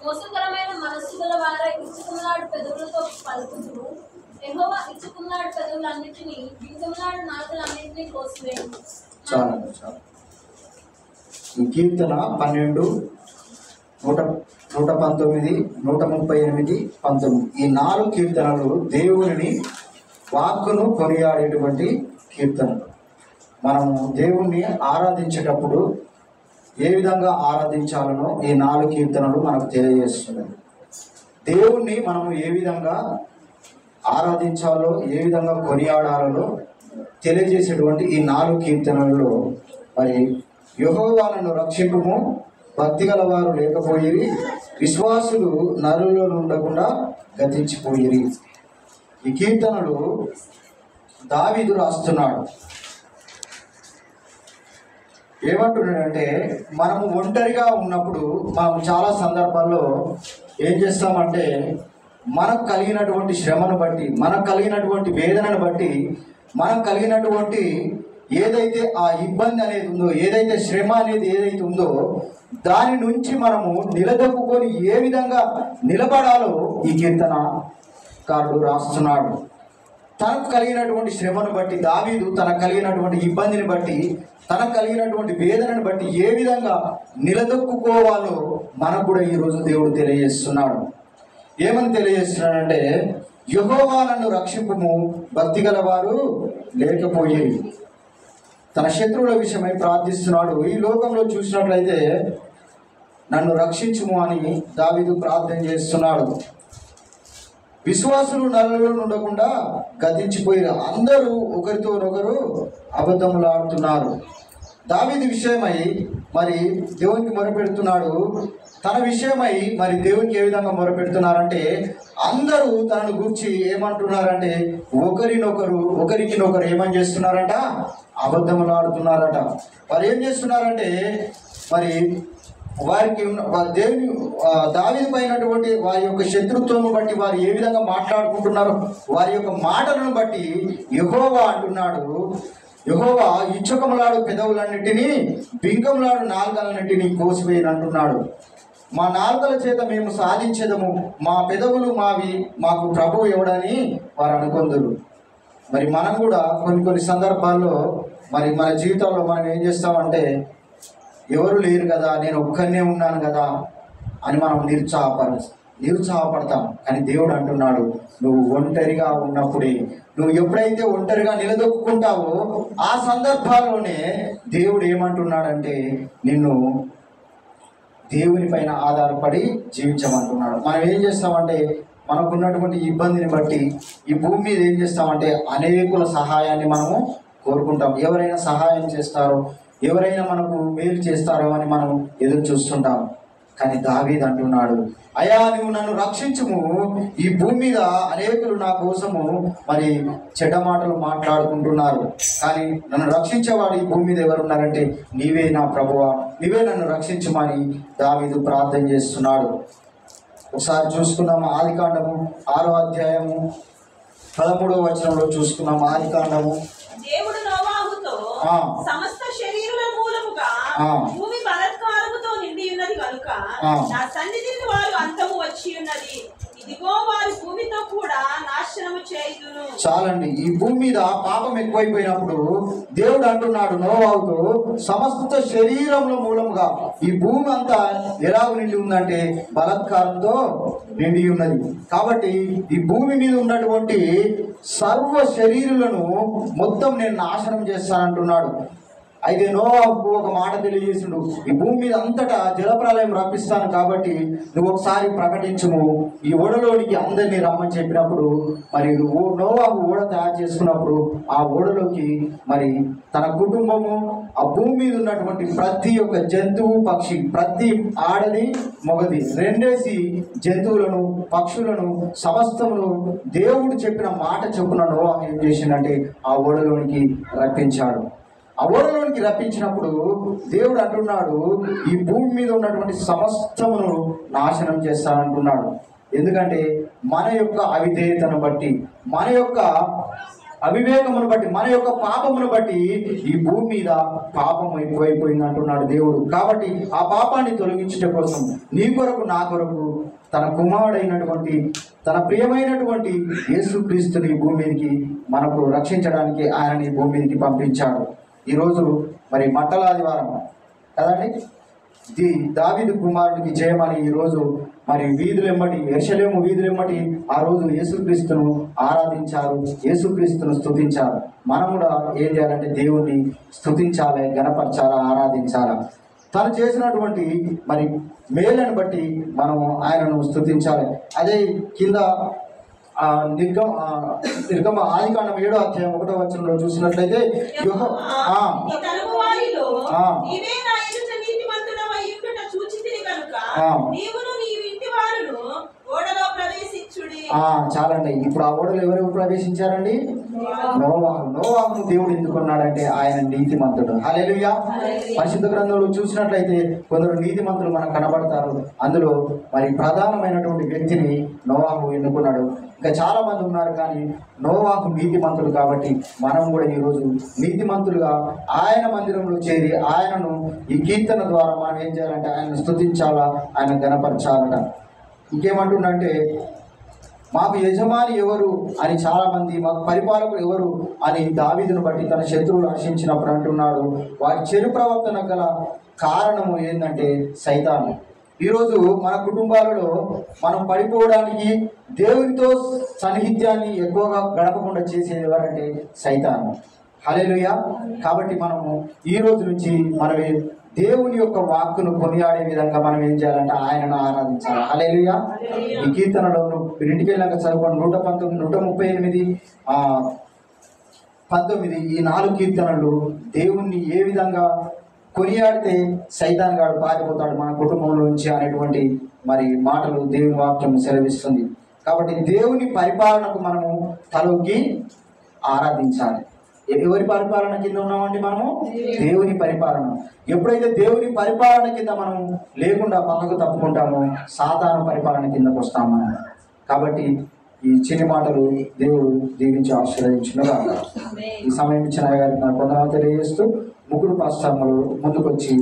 మోసకరమైన మనస్సు గల వారై ఇచ్చుకున్నాడు పెదవులతో పలుకుదురు. యెహోవా ఇచ్చుకున్నాడు పెదవులన్నిటినీ, బింకములాడు నాలుకలన్నిటినీ కోసివేయును. చాలు. ఈ కీర్తన 12, 119, 138, 19 ఈ 4 కీర్తనలు దేవుని వాక్కును కొనియాడేటువంటి కీర్తనలు. మనము దేవుణ్ణి ఆరాధించేటప్పుడు ఏ విధంగా ఆరాధించాలనో ఈ 4 కీర్తనలు మనకు తెలియజేస్తున్నాయి. దేవుణ్ణి మనము ఏ విధంగా ఆరాధించాలో, ఏ విధంగా కొనియాడాలో తెలియజేసేటువంటి ఈ 4 కీర్తనలలో మరి యెహోవాను రక్షింపుము, భక్తి గల వారు లేకపోయిరి, విశ్వాసులు నరులలో ఉండకుండా గతించిపోయిరి. ఈ కీర్తనలు దావీదు రాస్తున్నాడు. ఏమంటున్నాడంటే, మనము ఒంటరిగా ఉన్నప్పుడు మనం చాలా సందర్భాల్లో ఏం చేస్తామంటే, మనకు కలిగినటువంటి శ్రమను బట్టి, మనకు కలిగినటువంటి వేదనను బట్టి, మనకు కలిగినటువంటి ఏదైతే ఆ ఇబ్బంది అనేది ఉందో, ఏదైతే శ్రమ అనేది ఏదైతే ఉందో దాని నుంచి మనము నిలదొక్కుకొని ఏ విధంగా నిలబడాలో ఈ కీర్తనకారుడు రాస్తున్నాడు. తనకు కలిగినటువంటి శ్రమను బట్టి దావీదు తనకు కలిగినటువంటి ఇబ్బందిని బట్టి, తనకు కలిగినటువంటి వేదనను బట్టి ఏ విధంగా నిలదొక్కుకోవాలో మనకు కూడా ఈరోజు దేవుడు తెలియజేస్తున్నాడు. ఏమని తెలియజేస్తున్నాడంటే, యెహోవా నన్ను రక్షింపుము, భక్తి గల వారు లేకపోయేది. తన శత్రువుల విషయమై ప్రార్థిస్తున్నాడు. ఈ లోకంలో చూసినట్లయితే నన్ను రక్షించుము అని దావీదు ప్రార్థన చేస్తున్నాడు. విశ్వాసులు నరులలో ఉండకుండా గతించిపోయారు. అందరూ ఒకరితోనొకరు అబద్ధములాడుతున్నారు. దావీదు విషయమై మరి దేవునికి మొరపెడుతున్నాడు. తన విషయమై మరి దేవునికి ఏ విధంగా మొరపెడుతున్నారంటే, అందరూ తనను గురించి ఏమంటున్నారంటే, ఒకరికి నొకరు ఏమని చేస్తున్నారట, అబద్ధములాడుతున్నారట. వారు ఏం చేస్తున్నారంటే, మరి వారికి దేవుని దావీదు పైనటువంటి వారి యొక్క శత్రుత్వం బట్టి వారు ఏ విధంగా మాట్లాడుకుంటున్నారో వారి యొక్క మాటలను బట్టి యెహోవా అంటున్నాడు, యెహోవా ఇచ్చకములాడు పెదవులన్నిటినీ, బింకములాడు నాలుకలన్నిటినీ కోసివేయను అంటున్నాడు. మా నాలుకల చేత మేము సాధించేదము, మా పెదవులు మావి, మాకు ప్రభువు ఎవడని వారు అనుకొందురు. మరి మనం కూడా కొన్ని సందర్భాల్లో మరి మన జీవితంలో మనం ఏం చేస్తామంటే, ఎవరు లేరు కదా, నేను ఒక్కనే ఉన్నాను కదా అని మనం నిరుత్సాహపడతాం. కానీ దేవుడు అంటున్నాడు, నువ్వు ఒంటరిగా ఉన్నప్పుడే, నువ్వు ఎప్పుడైతే ఒంటరిగా నిలదొక్కుంటావో ఆ సందర్భాల్లోనే దేవుడు ఏమంటున్నాడంటే, నిన్ను దేవుని పైన ఆధారపడి జీవించమంటున్నాడు. మనం ఏం చేస్తామంటే, మనకున్నటువంటి ఇబ్బందిని బట్టి ఈ భూమి మీద ఏం చేస్తామంటే అనేకుల సహాయాన్ని మనము కోరుకుంటాం. ఎవరైనా సహాయం చేస్తారో, ఎవరైనా మనకు మేలు చేస్తారో అని మనం ఎదురు చూస్తుంటాం. కానీ దావీదు అంటున్నాడు, అయ్యా నువ్వు నన్ను రక్షించుము, ఈ భూమి మీద అనేకులు నా కోసము మరి చెడ్డ మాటలు మాట్లాడుకుంటున్నారు, కానీ నన్ను రక్షించేవాడు ఈ భూమి మీద ఎవరున్నారంటే నీవే నా ప్రభువా, నీవే నన్ను రక్షించుమని దావీదు ప్రార్థన చేస్తున్నాడు. ఒకసారి చూసుకున్నాము ఆదికాండము 6వ అధ్యాయము 13వ వచనంలో చూసుకున్నాము. ఆదికాండము, దేవుడు నోవాహుతో సమస్త శరీరుల మూలముగా భూమి బలాత్కారముతో నిండి ఉన్నది కనుక నా సన్నిధికి వారు అంతము వచ్చి ఉన్నది, ఇదిగో వారి భూమితో కూడా నాశనము చేయుదును. చాలండి. ఈ భూమి మీద పాపం ఎక్కువైపోయినప్పుడు దేవుడు అంటున్నాడు నోవాహుతో, సమస్త శరీరంలో మూలముగా ఈ భూమి అంతా ఎలా నిండి ఉందంటే బలాత్కారంతో నిండి ఉన్నది. కాబట్టి ఈ భూమి మీద ఉన్నటువంటి సర్వ శరీరులను మొత్తం నేను నాశనం చేస్తానంటున్నాడు. అయితే నోవాహుకు ఒక మాట తెలియజేసిండు, ఈ భూమి మీద అంతటా జలప్రలయం రప్పిస్తాను కాబట్టి నువ్వు ఒకసారి ప్రకటించుము, ఈ ఓడలోనికి అందరినీ రమ్మని చెప్పినప్పుడు మరి నోవాహు ఓడ తయారు చేసుకున్నప్పుడు ఆ ఓడలోకి మరి తన కుటుంబము, ఆ భూమి మీద ఉన్నటువంటి ప్రతి ఒక్క జంతువు, పక్షి, ప్రతి ఆడది మొగది 2 జంతువులను, పక్షులను, సమస్తమును దేవుడు చెప్పిన మాట చొప్పున నోవాహు ఏం చేసిందంటే ఆ ఓడలోనికి రప్పించాడు. ఆ ఓడలోనికి రప్పించినప్పుడు దేవుడు అంటున్నాడు, ఈ భూమి మీద ఉన్నటువంటి సమస్తమును నాశనం చేస్తానంటున్నాడు. ఎందుకంటే మన యొక్క అవిధేయతను బట్టి, మన యొక్క అవివేకమును బట్టి, మన యొక్క పాపమును బట్టి ఈ భూమి మీద పాపం ఎక్కువైపోయింది అంటున్నాడు దేవుడు. కాబట్టి ఆ పాపాన్ని తొలగించడం కోసం నీ కొరకు నా కొరకు తన కుమారుడైనటువంటి తన ప్రియమైనటువంటి యేసుక్రీస్తుని ఈ భూమి మీదకి మనకు రక్షించడానికి ఆయన ఈ భూమి మీదకి పంపించాడు. ఈరోజు మరి మట్టల ఆదివారం కదండి, దావీదు కుమారుడికి జయమని ఈరోజు మరి వీధులెమ్మటి, యెరూషలేము వీధులెమ్మటి ఆ రోజు యేసుక్రీస్తును ఆరాధించారు, యేసుక్రీస్తును స్తుతించారు. మనం కూడా ఏం చేయాలంటే దేవుణ్ణి స్తుతించాలి, గణపరచాలా, ఆరాధించాలా. తను చేసినటువంటి మరి మేలను బట్టి మనము ఆయనను స్తుతించాలి. అదే కింద నిర్గమ ఆదికాండం 7వ అధ్యాయం 1వ వచనంలో చూసినట్లయితే చాలండి. ఇప్పుడు ఆ ఓడలో ఎవరెవరు ప్రవేశించారండి? నోవాహును దేవుడు ఎందుకున్నాడంటే ఆయన నీతిమంతుడు. హల్లెలూయా. పరిశుద్ధ గ్రంథంలో చూసినట్లయితే కొందరు నీతిమంతులు మనకు కనబడతారు. అందులో మరి ప్రధానమైనటువంటి వ్యక్తిని నోవాహు ఎన్నుకున్నాడు. ఇంకా చాలా మంది ఉన్నారు, కానీ నోవాహు నీతిమంతుడు. కాబట్టి మనం కూడా ఈరోజు నీతిమంతులుగా ఆయన మందిరంలో చేరి ఆయనను ఈ కీర్తన ద్వారా మనం ఏం చేయాలంటే ఆయనను స్తుతించాలా, ఆయన గణపరచాలట. ఇంకేమంటుండంటే మాకు యజమాని ఎవరు అని చాలామంది, మాకు పరిపాలకులు ఎవరు అని దావీదును బట్టి తన శత్రువులు హర్షించినప్పుడు అంటున్నాడు. వారి చెడు ప్రవర్తన గల కారణము ఏంటంటే సైతాను. ఈరోజు మన కుటుంబాలలో మనం పడిపోవడానికి, దేవునితో సన్నిహిత్యాన్ని ఎక్కువగా గడపకుండా చేసేది ఎవరంటే సైతాను. హల్లెలూయా. కాబట్టి మనము ఈ రోజు నుంచి మనమే దేవుని యొక్క వాక్కును కొనియాడే విధంగా మనం ఏం చేయాలంటే ఆయనను ఆరాధించాలి. హల్లెలూయా. ఈ కీర్తనలో ఇంటికి వెళ్ళాక చదువుకోండి 119, 138, 19 ఈ 4 కీర్తనలు దేవుణ్ణి ఏ విధంగా కొనియాడితే సైతాన్ గాడు పారిపోతాడు మన కుటుంబంలో నుంచి అనేటువంటి మరి మాటలు దేవుని వాక్యం సెలవిస్తుంది. కాబట్టి దేవుని పరిపాలనకు మనము తలొగ్గి ఆరాధించాలి. ఎవరి పరిపాలన కింద ఉన్నామండి? మనము దేవుని పరిపాలన. ఎప్పుడైతే దేవుని పరిపాలన కింద మనం లేకుండా పక్కకు తప్పుకుంటామో సాతాను పరిపాలన కిందకు వస్తాం మనం. కాబట్టి ఈ చిన్ని మాటలు దేవుడు దీవించి ఆశీర్వదించునుగా. ఈ సమయం ఇచ్చిన గారికి నా వందనాలు తెలియజేస్తూ ముగ్గురు పాస్టర్లు ముందుకొచ్చి